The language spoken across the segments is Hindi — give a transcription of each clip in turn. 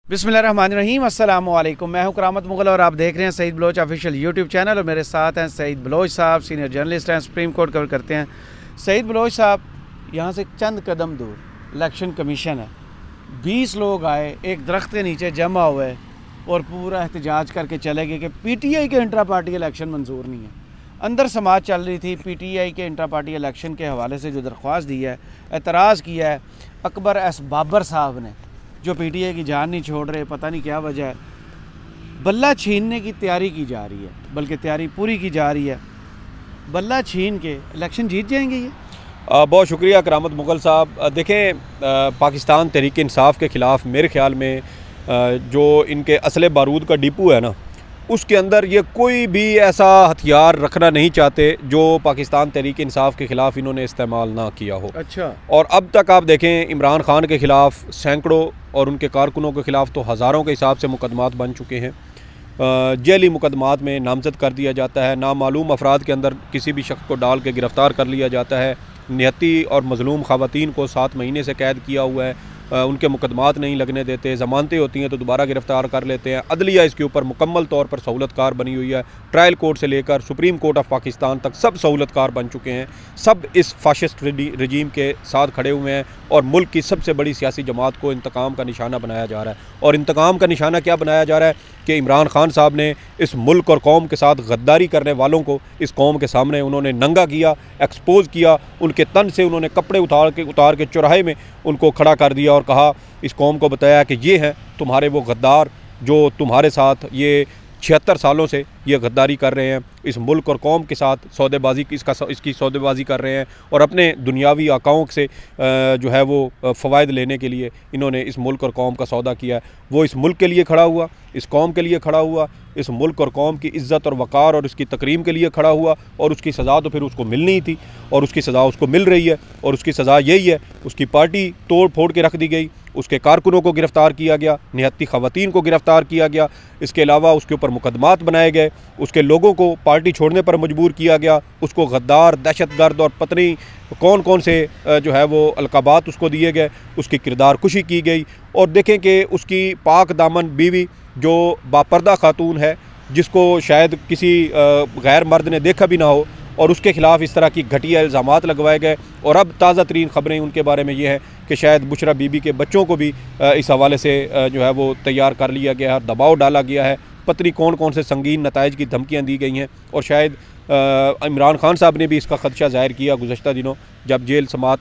बिस्मिल्लाहिर्रहमानिर्रहीम, अस्सलाम वालेकुम। मैं हूं करामत मुगल और आप देख रहे हैं Saeed Baloch official YouTube channel. और मेरे साथ हैं सईद बलोच साहब, सीनियर जर्नलिस्ट हैं, सुप्रीम कोर्ट कवर करते हैं। सईद बलोच साहब, यहाँ से चंद कदम दूर इलेक्शन कमीशन है। 20 लोग आए, एक दरख्त के नीचे जमा हुए और पूरा एहतजाज करके चले गए कि PTI के इंट्रा पार्टी इलेक्शन मंजूर नहीं है। अंदर समाज चल रही थी। PTI के इंट्रा पार्टी इलेक्शन के हवाले से जो दरख्वास्त दी है, एतराज़ किया है अकबर एस बाबर साहब ने, जो PTI की जान नहीं छोड़ रहे, पता नहीं क्या वजह है। बल्ला छीनने की तैयारी की जा रही है, बल्कि तैयारी पूरी की जा रही है। बल्ला छीन के इलेक्शन जीत जाएंगे ये। बहुत शुक्रिया करामत मुगल साहब। देखें, पाकिस्तान तहरीक इंसाफ के ख़िलाफ़ मेरे ख़्याल में जो इनके असले बारूद का डिपो है ना, उसके अंदर ये कोई भी ऐसा हथियार रखना नहीं चाहते जो पाकिस्तान तहरीक इंसाफ के ख़िलाफ़ इन्होंने इस्तेमाल ना किया हो। अच्छा। और अब तक आप देखें, इमरान खान के ख़िलाफ़ सैकड़ों और उनके कारकुनों के ख़िलाफ़ तो हज़ारों के हिसाब से मुकदमात बन चुके हैं। जेली मुकदमात में नामज़द कर दिया जाता है। नामालूम अफराद के अंदर किसी भी शख्स को डाल के गिरफ़्तार कर लिया जाता है। निहत्ती और मज़लूम ख़वातीन को 7 महीने से कैद किया हुआ है। उनके मुकदमात नहीं लगने देते। ज़मानतें होती हैं तो दोबारा गिरफ़्तार कर लेते हैं। अदलिया इसके ऊपर मुकम्मल तौर पर सहूलतकार बनी हुई है। ट्रायल कोर्ट से लेकर सुप्रीम कोर्ट ऑफ पाकिस्तान तक सब सहूलतकार बन चुके हैं। सब इस फाशिस्ट रजीम के साथ खड़े हुए हैं और मुल्क की सबसे बड़ी सियासी जमात को इंतकाम का निशाना बनाया जा रहा है। और इंतकाम का निशाना क्या बनाया जा रहा है कि इमरान खान साहब ने इस मुल्क और कौम के साथ गद्दारी करने वालों को इस कौम के सामने उन्होंने नंगा किया, एक्सपोज़ किया। उनके तन से उन्होंने कपड़े उतार के चौराहे में उनको खड़ा कर दिया और कहा, इस कौम को बताया कि ये हैं तुम्हारे वो गद्दार जो तुम्हारे साथ ये 76 सालों से ये गद्दारी कर रहे हैं, इस मुल्क और कौम के साथ सौदेबाजी इसकी सौदेबाजी कर रहे हैं। और अपने दुनियावी आकाओं से जो है वो फ़वाइद लेने के लिए इन्होंने इस मुल्क और कौम का सौदा किया। वो इस मुल्क के लिए खड़ा हुआ, इस कौम के लिए खड़ा हुआ, इस मुल्क और कौम की इज़्ज़त और वक़ार और उसकी तकरीम के लिए खड़ा हुआ। और उसकी सज़ा तो फिर उसको मिलनी ही थी और उसकी सज़ा उसको मिल रही है। और उसकी सज़ा यही है, उसकी पार्टी तोड़ फोड़ के रख दी गई, उसके कारकुनों को गिरफ़्तार किया गया, निहत्ती ख़वातीन को गिरफ़्तार किया गया। इसके अलावा उसके ऊपर मुकदमात बनाए गए, उसके लोगों को पार्टी छोड़ने पर मजबूर किया गया, उसको गद्दार, दहशतगर्द और पत्नी कौन कौन से जो है वो अलकाबात उसको दिए गए, उसकी किरदार कुशी की गई। और देखें कि उसकी पाक दामन बीवी जो बापर्दा खातून है, जिसको शायद किसी गैर मर्द ने देखा भी ना हो, और उसके ख़िलाफ़ इस तरह की घटिया इल्ज़ामात लगवाए गए। और अब ताज़ा तरीन ख़बरें उनके बारे में ये है कि शायद बुशरा बीबी के बच्चों को भी इस हवाले से जो है वो तैयार कर लिया गया है, दबाव डाला गया है। पत्नी कौन कौन से संगीन नताइज की धमकियाँ दी गई हैं। और शायद इमरान खान साहब ने भी इसका ख़दशा ज़ाहिर किया गुज़श्ता दिनों, जब जेल समात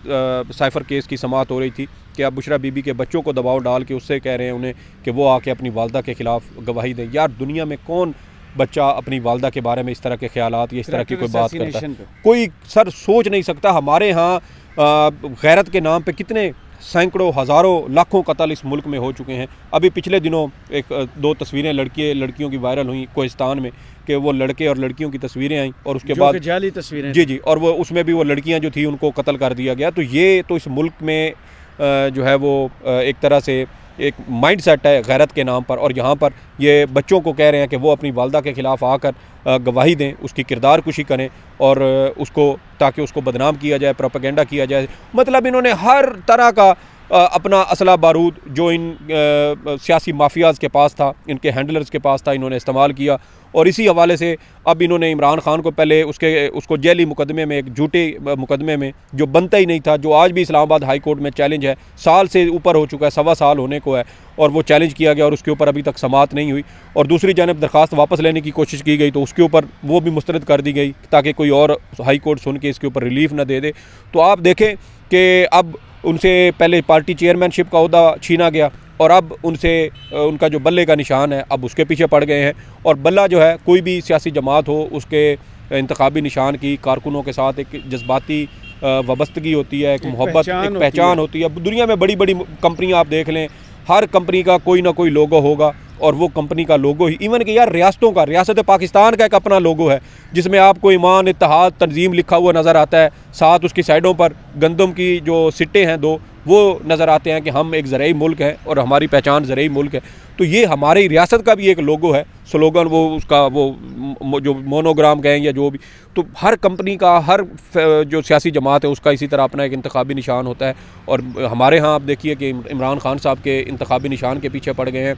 साइफ़र केस की समात हो रही थी, कि अब बुशरा बीबी के बच्चों को दबाव डाल के उससे कह रहे हैं उन्हें कि वो आके अपनी वालदा के ख़िलाफ़ गवाही दें। यार, दुनिया में कौन बच्चा अपनी वालदा के बारे में इस तरह के ख्यालात या इस तरह की कोई बात करता है? कोई सर सोच नहीं सकता। हमारे यहाँ गैरत के नाम पे कितने सैकड़ों, हज़ारों, लाखों कत्ल इस मुल्क में हो चुके हैं। अभी पिछले दिनों 2 तस्वीरें लड़कियों की वायरल हुई कोहिस्तान में, कि वो लड़के और लड़कियों की तस्वीरें आई और उसके बाद जाली तस्वीरें। जी, और वो उसमें भी वो लड़कियां जो थी उनको कत्ल कर दिया गया। तो ये तो इस मुल्क में जो है वो एक तरह से एक माइंड सेट है गैरत के नाम पर। और यहाँ पर ये बच्चों को कह रहे हैं कि वो अपनी वालदा के ख़िलाफ़ आकर गवाही दें, उसकी किरदार कुशी करें और उसको, ताकि उसको बदनाम किया जाए, प्रोपेगेंडा किया जाए। मतलब इन्होंने हर तरह का अपना असला बारूद जो इन सियासी माफियाज़ के पास था, इनके हैंडलर्स के पास था, इन्होंने इस्तेमाल किया। और इसी हवाले से अब इन्होंने इमरान खान को पहले उसको जेली मुकदमे में, एक झूठे मुकदमे में जो बनता ही नहीं था, जो आज भी इस्लामाबाद हाई कोर्ट में चैलेंज है, साल से ऊपर हो चुका है, 1.25 साल होने को है, और वो चैलेंज किया गया और उसके ऊपर अभी तक समाअत नहीं हुई। और दूसरी जानब दरख्वास्त वापस लेने की कोशिश की गई तो उसके ऊपर वो भी मुस्तरद कर दी गई ताकि कोई और हाई कोर्ट सुन के इसके ऊपर रिलीफ न दे दे। तो आप देखें कि अब उनसे पहले पार्टी चेयरमैनशिप का ओहदा छीना गया और अब उनसे उनका जो बल्ले का निशान है अब उसके पीछे पड़ गए हैं। और बल्ला जो है, कोई भी सियासी जमात हो, उसके इंतखाबी निशान की कारकुनों के साथ एक जज्बाती वाबस्तगी होती है, एक मोहब्बत, एक पहचान होती है। दुनिया में बड़ी बड़ी कंपनियाँ आप देख लें, हर कंपनी का कोई ना कोई लोगो होगा और वो कंपनी का लोगो ही, इवन कि यार रियासतों का, रियासत पाकिस्तान का एक अपना लोगो है जिसमें आपको ईमान, इत्तेहाद, तंजीम लिखा हुआ नज़र आता है। साथ उसकी साइडों पर गंदम की जो सिट्टे हैं 2, वो नज़र आते हैं कि हम एक ज़राई मुल्क है और हमारी पहचान ज़राई मुल्क है। तो ये हमारी रियासत का भी एक लोगो है, स्लोगन, वो उसका वो जो मोनोग्राम कहें या जो भी। तो हर कंपनी का, हर जो सियासी जमात है उसका इसी तरह अपना एक इंतखाबी निशान होता है। और हमारे यहाँ आप देखिए कि इमरान खान साहब के इंतखाबी निशान के पीछे पड़ गए हैं।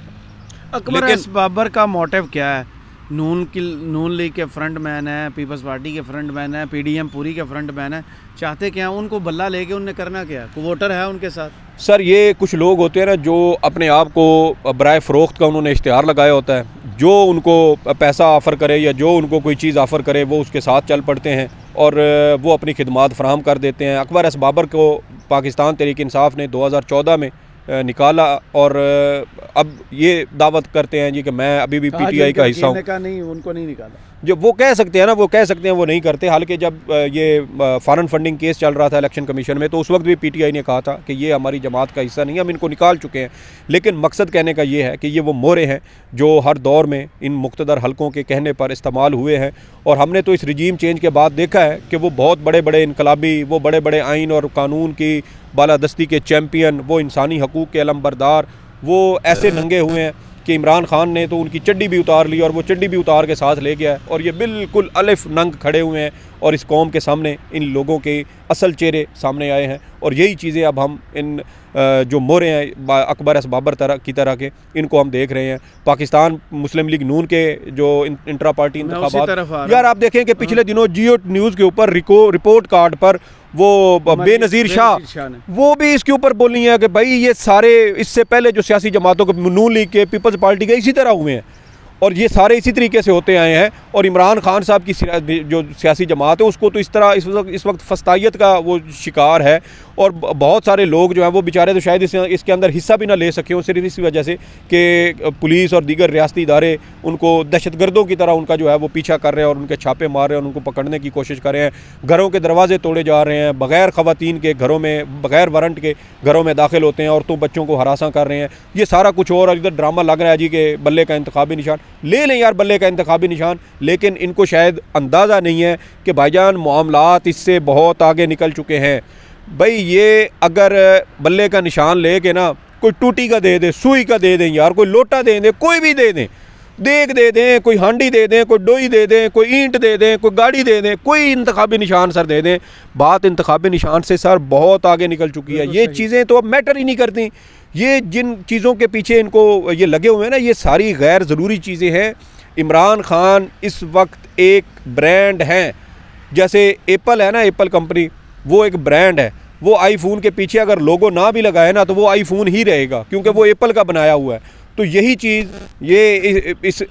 अकबर एस बाबर का मोटिव क्या है? नून लीग के फ्रंट मैन है, पीपल्स पार्टी के फ्रंट मैन है, PDM पूरी के फ्रंट मैन है, चाहते क्या? उनको बल्ला लेके उनने करना क्या? कोई वोटर है उनके साथ? सर, ये कुछ लोग होते हैं ना जो अपने आप को बराए फ़रोख्त का उन्होंने इश्तिहार लगाया होता है। जो उनको पैसा ऑफ़र करे या जो उनको कोई चीज़ ऑफ़र करे वो उसके साथ चल पड़ते हैं और वो अपनी खिदमात फराहम कर देते हैं। अकबर एस बाबर को पाकिस्तान तहरीक इंसाफ ने 2014 में निकाला और अब ये दावत करते हैं जी कि मैं अभी भी PTI का हिस्सा हूँ। नहीं, उनको नहीं निकाला। जो वो कह सकते हैं ना, वो कह सकते हैं, वो नहीं करते। हालांकि जब ये फॉरेन फंडिंग केस चल रहा था इलेक्शन कमीशन में, तो उस वक्त भी PTI ने कहा था कि ये हमारी जमात का हिस्सा नहीं है, हम इनको निकाल चुके हैं। लेकिन मकसद कहने का ये है कि ये वो मोहरे हैं जो हर दौर में इन मुक़्तदर हलकों के कहने पर इस्तेमाल हुए हैं। और हमने तो इस रजीम चेंज के बाद देखा है कि वो बहुत बड़े बड़े इनकलाबी, वो बड़े बड़े आइन और कानून की बालादस्ती के चैम्पियन, वो इंसानी हकूक़ के अलमबरदार, वो ऐसे नंगे हुए हैं कि इमरान खान ने तो उनकी चड्डी भी उतार ली और वो चड्डी भी उतार के साथ ले गया है। और ये बिल्कुल अलिफ नंग खड़े हुए हैं और इस कौम के सामने इन लोगों के असल चेहरे सामने आए हैं। और यही चीज़ें अब हम इन जो मोहरे हैं अकबर एस बाबर की तरह के, इनको हम देख रहे हैं। पाकिस्तान मुस्लिम लीग नून के जो इंट्रा पार्टी इंतखाबात, यार आप देखें कि पिछले दिनों जियो न्यूज़ के ऊपर रिपोर्ट कार्ड पर वो बेनज़ीर शाह वो भी इसके ऊपर बोली है कि भाई ये सारे इससे पहले जो सियासी जमातों के, नून लीग के, पीपल्स पार्टी के, इसी तरह हुए हैं और ये सारे इसी तरीके से होते आए हैं। और इमरान खान साहब की जो सियासी जमात है उसको तो इस तरह इस वक्त फस्तायत का वो शिकार है। और बहुत सारे लोग जो हैं वो बेचारे तो शायद इसके अंदर हिस्सा भी ना ले सके हों, सिर्फ इसी वजह से कि पुलिस और दीगर रियासती इदारे उनको दहशतगर्दों की तरह उनका जो है वो पीछा कर रहे हैं और उनके छापे मार रहे हैं और उनको पकड़ने की कोशिश कर रहे हैं। घरों के दरवाजे तोड़े जा रहे हैं, बग़ैर ख़वातीन के घरों में, बग़ैर वारंट के घरों में दाखिल होते हैं, औरतों बच्चों को हरासा कर रहे हैं। ये सारा कुछ और इधर ड्रामा लग रहा है जी कि बल्ले का इंतखाबी निशान ले लें यार, बल्ले का इंतखाबी निशान। लेकिन इनको शायद अंदाज़ा नहीं है कि भाईजान मामलात इससे बहुत आगे निकल चुके हैं। भाई ये अगर बल्ले का निशान ले के ना कोई टूटी का दे दे, सुई का दे दें यार, कोई लोटा दे दें, कोई भी दे दें, देग दे दें, कोई हांडी दे दें, कोई डोई दे दें, कोई ईंट दे दें, कोई गाड़ी दे दें, कोई इंतखाबी निशान सर दे दें। बात इंतखाबी निशान से सर बहुत आगे निकल चुकी है। ये चीज़ें तो अब मैटर ही नहीं करती। ये जिन चीज़ों के पीछे इनको ये लगे हुए हैं ना, ये सारी गैर ज़रूरी चीज़ें हैं। इमरान खान इस वक्त एक ब्रांड हैं, जैसे एप्पल है ना, एप्पल कंपनी वो एक ब्रांड है। वो आईफोन के पीछे अगर लोगो ना भी लगाए ना तो वो आईफोन ही रहेगा क्योंकि वो एप्पल का बनाया हुआ है। तो यही चीज़ ये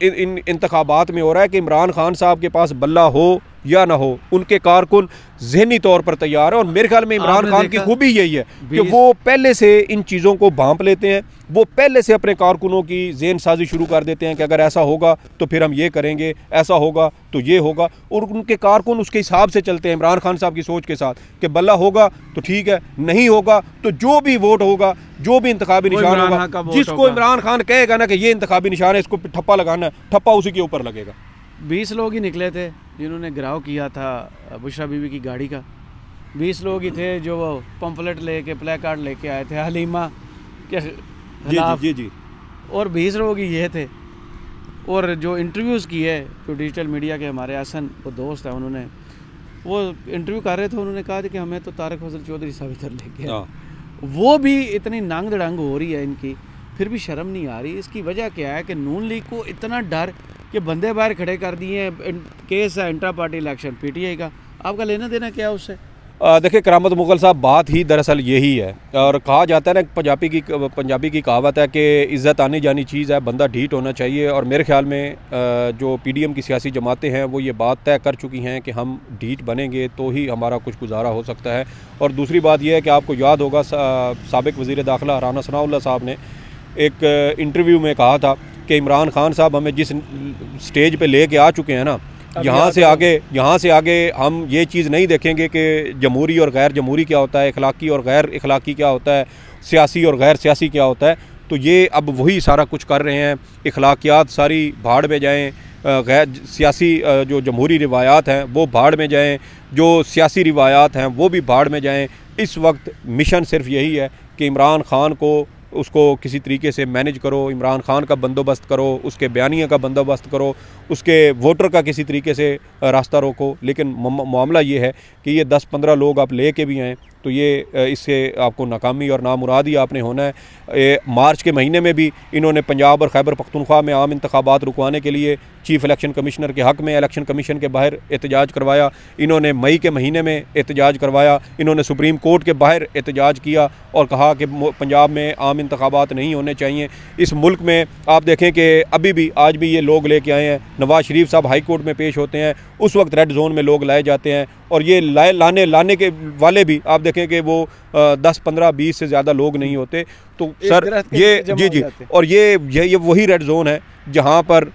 इन इंतखाबात में हो रहा है कि इमरान खान साहब के पास बल्ला हो या ना हो, उनके कारकुन ज़हनी तौर पर तैयार है। और मेरे ख्याल में इमरान खान की खूबी यही है कि वो पहले से इन चीज़ों को भांप लेते हैं, वो पहले से अपने कारकुनों की ज़हन साजी शुरू कर देते हैं कि अगर ऐसा होगा तो फिर हम ये करेंगे, ऐसा होगा तो ये होगा। और उनके कारकुन उसके हिसाब से चलते हैं इमरान खान साहब की सोच के साथ कि बल्ला होगा तो ठीक है, नहीं होगा तो जो भी वोट होगा, जो भी इंतखाबी निशान होगा, जिसको इमरान खान कहेगा ना कि ये इंतखाबी निशान है, इसको ठप्पा लगाना है, ठप्पा उसी के ऊपर लगेगा। 20 लोग ही निकले थे जिन्होंने घिराव किया था बुशरा बीबी की गाड़ी का। 20 लोग ही थे जो वो पंफलेट लेके, प्ले कार्ड लेके आए थे हलीमा के खिलाफ। जी। और 20 लोग ही ये थे। और जो इंटरव्यूज़ किए, जो डिजिटल मीडिया के हमारे हसन वो दोस्त हैं, उन्होंने वो इंटरव्यू कर रहे थे, उन्होंने कहा था कि हमें तो तारिक फजल चौधरी साहब इधर लेके आए। वो भी इतनी नांग दड़ंग हो रही है इनकी, फिर भी शर्म नहीं आ रही। इसकी वजह क्या है कि नून लीग को इतना डर कि बंदे बाहर खड़े कर दिए। केस है इंट्रा पार्टी इलेक्शन PTI का, आपका लेना देना क्या उससे? देखिए करामत मुगल साहब, बात ही दरअसल यही है। और कहा जाता है ना, पंजाबी की कहावत है कि इज़्ज़त आनी जानी चीज़ है, बंदा ढीठ होना चाहिए। और मेरे ख्याल में जो PDM की सियासी जमातें हैं वो ये बात तय कर चुकी हैं कि हम ढीठ बनेंगे तो ही हमारा कुछ गुजारा हो सकता है। और दूसरी बात यह है कि आपको याद होगा साबिक वज़ीर दाखिला राना सनाउल्लाह साहब ने एक इंटरव्यू में कहा था कि इमरान खान साहब हमें जिस स्टेज पे लेके आ चुके हैं ना, यहाँ से आगे हम ये चीज़ नहीं देखेंगे कि जमहूरी और गैर जमहूरी क्या होता है, इखलाकी और गैर इखलाकी क्या होता है, सियासी और गैर सियासी क्या होता है। तो ये अब वही सारा कुछ कर रहे हैं। इखलाकियात सारी भाड़ में जाएँ, गैर सियासी जो जमहूरी रिवायात हैं वो भाड़ में जाएँ, जो सियासी रिवायात हैं वो भी भाड़ में जाएँ। इस वक्त मिशन सिर्फ यही है कि इमरान खान को उसको किसी तरीके से मैनेज करो, इमरान खान का बंदोबस्त करो, उसके बयानिया का बंदोबस्त करो, उसके वोटर का किसी तरीके से रास्ता रोको। लेकिन मामला ये है कि ये 10-15 लोग आप ले के भी आएँ तो ये इससे आपको नाकामी और नामुरादी आपने होना है। मार्च के महीने में भी इन्होंने पंजाब और खैबर पख्तूनख्वा में आम इंतखाबात रुकवाने के लिए चीफ़ इलेक्शन कमिश्नर के हक़ में इलेक्शन कमीशन के बाहर एहतजाज करवाया। इन्होंने मई के महीने में एहतजाज करवाया। इन्होंने सुप्रीम कोर्ट के बाहर एहतजाज किया और कहा कि पंजाब में आम इंतखाबात नहीं होने चाहिए। इस मुल्क में आप देखें कि अभी भी आज भी ये लोग लेके आए हैं। नवाज़ शरीफ साहब हाई कोर्ट में पेश होते हैं, उस वक्त रेड जोन में लोग लाए जाते हैं और ये लाने के वाले भी आप देखें कि वो 10, 15, 20 से ज़्यादा लोग नहीं होते। तो सर ये जी और ये वही रेड जोन है जहाँ पर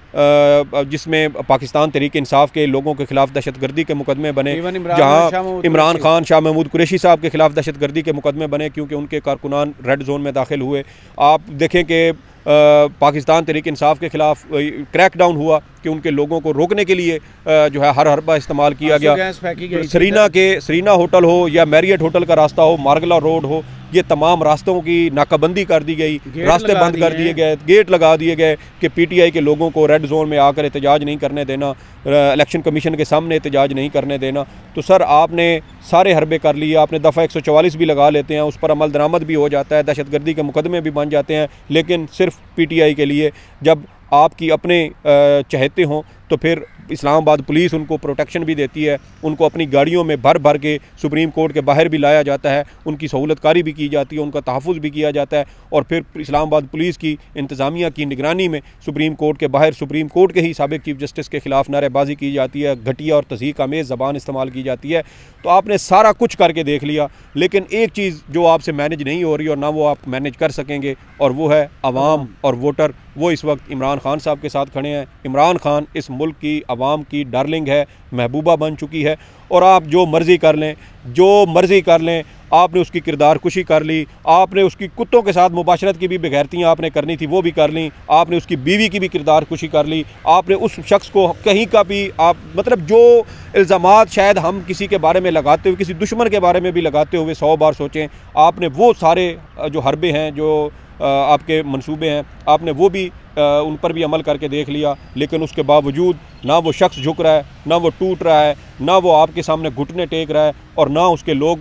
जिसमें पाकिस्तान तहरीक इंसाफ के लोगों के खिलाफ दहशतगर्दी के मुकदमे बने, जहाँ इमरान खान, शाह महमूद कुरैशी साहब के खिलाफ दहशतगर्दी के मुकदमे बने क्योंकि उनके कारकुनान रेड जोन में दाखिल हुए। आप देखें कि पाकिस्तान तहरीक इंसाफ के ख़िलाफ़ क्रैकडाउन हुआ कि उनके लोगों को रोकने के लिए जो है हर हरबा इस्तेमाल किया गया। सरीना होटल हो या मैरियट होटल का रास्ता हो, मार्गला रोड हो, ये तमाम रास्तों की नाकाबंदी कर दी गई, रास्ते बंद कर दिए गए, गेट लगा दिए गए कि पीटीआई के लोगों को रेड जोन में आकर एहतजाज नहीं करने देना, इलेक्शन कमीशन के सामने एहतजाज नहीं करने देना। तो सर आपने सारे हरबे कर लिए, आपने दफ़ा 144 भी लगा लेते हैं, उस पर अमल दरामद भी हो जाता है, दहशतगर्दी के मुकदमे भी बन जाते हैं, लेकिन सिर्फ पीटीआई के लिए। जब आपकी अपने चहेते हों तो फिर इस्लामाबाद पुलिस उनको प्रोटेक्शन भी देती है, उनको अपनी गाड़ियों में भर भर के सुप्रीम कोर्ट के बाहर भी लाया जाता है, उनकी सहूलतकारी भी की जाती है, उनका तहफ़्फ़ुज़ भी किया जाता है और फिर इस्लामाबाद पुलिस की इंतज़ामिया की निगरानी में सुप्रीम कोर्ट के बाहर सुप्रीम कोर्ट के ही साबिक़ चीफ़ जस्टिस के ख़िलाफ़ नारेबाजी की जाती है, घटिया और तज़हीक आमेज़ ज़बान इस्तेमाल की जाती है। तो आपने सारा कुछ करके देख लिया, लेकिन एक चीज़ जो आपसे मैनेज नहीं हो रही और ना वो आप मैनेज कर सकेंगे, और वो है आवाम और वोटर। वो इस वक्त इमरान खान साहब के साथ खड़े हैं। इमरान खान इस मुल्क की आवाम की डार्लिंग है, महबूबा बन चुकी है, और आप जो मर्ज़ी कर लें, जो मर्ज़ी कर लें। आपने उसकी किरदार कुशी कर ली, आपने उसकी कुत्तों के साथ मुबाशरत की भी बेगैरतियाँ आपने करनी थी वो भी कर ली, आपने उसकी बीवी की भी किरदार कुशी कर ली, आपने उस शख्स को कहीं का भी आप मतलब जो इल्ज़ामात शायद हम किसी के बारे में लगाते हुए, किसी दुश्मन के बारे में भी लगाते हुए 100 बार सोचें, आपने वो सारे जो हरबे हैं, जो आपके मंसूबे हैं, आपने वो भी उन पर भी अमल करके देख लिया। लेकिन उसके बावजूद ना वो शख्स झुक रहा है, ना वो टूट रहा है, ना वो आपके सामने घुटने टेक रहा है, और ना उसके लोग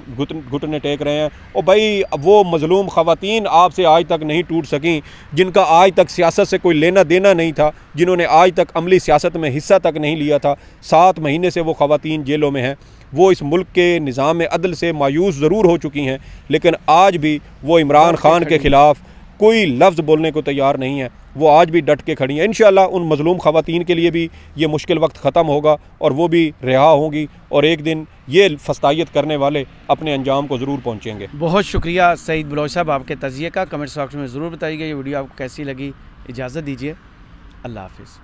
घुटने टेक रहे हैं। और भाई वो मज़लूम ख़वातीन आपसे आज तक नहीं टूट सकें, जिनका आज तक सियासत से कोई लेना देना नहीं था, जिन्होंने आज तक अमली सियासत में हिस्सा तक नहीं लिया था। 7 महीने से वो ख़वातीन जेलों में हैं। वो इस मुल्क के निज़ाम अदल से मायूस ज़रूर हो चुकी हैं, लेकिन आज भी वो इमरान खान के ख़िलाफ़ कोई लफ्ज़ बोलने को तैयार नहीं है। वो आज भी डट के खड़ी हैं। इंशाअल्लाह उन मज़लूम ख़वातीन के लिए भी ये मुश्किल वक्त ख़त्म होगा और वो भी रिहा होंगी, और एक दिन ये फस्तायत करने वाले अपने अंजाम को ज़रूर पहुँचेंगे। बहुत शुक्रिया सईद बलोच साहब आपके तज़िये का। कमेंट बॉक्स में ज़रूर बताइएगा ये वीडियो आपको कैसी लगी। इजाज़त दीजिए, अल्लाह हाफ़िज़।